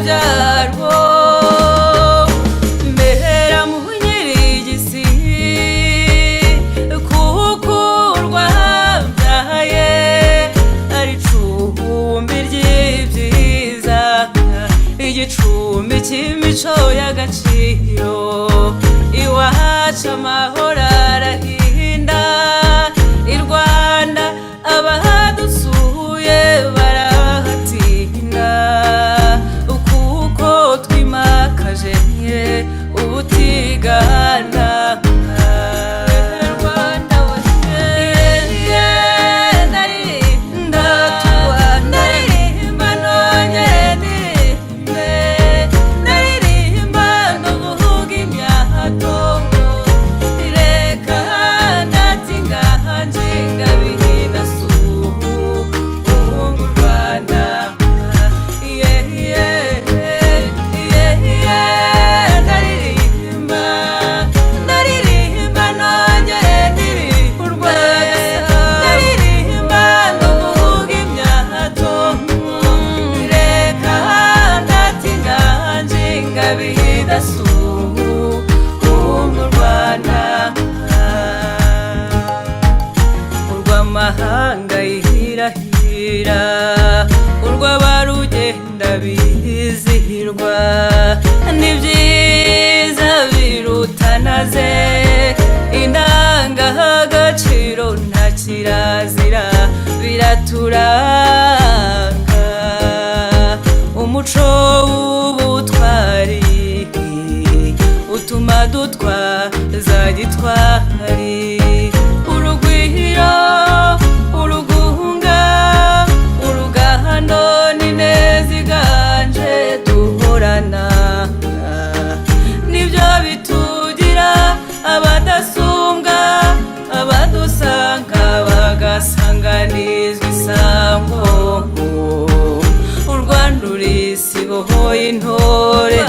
byarwo mbera mu nyirigisi kuko rwabyaye ari icumbi ry'ibyiza igicumbi cy'imico y'agaciro iwacu amahoro arahinda i Rwanda abahadusuye barahatinda kuko twimakaje ubutiganda urw'amahanga yihirahira urw'abarugenda bizihirwa n'ibyiza birutanaze indangagaciro nta kirazira biraturanga umuco w'ubutwari utuma dutwaza gitwari urugwiro urugunga urugahano n'ineza iganje duhorana nibyo bitugira abadasumbwa abadusanga bagasanganizwa isango u Rwanda urisibohoye intore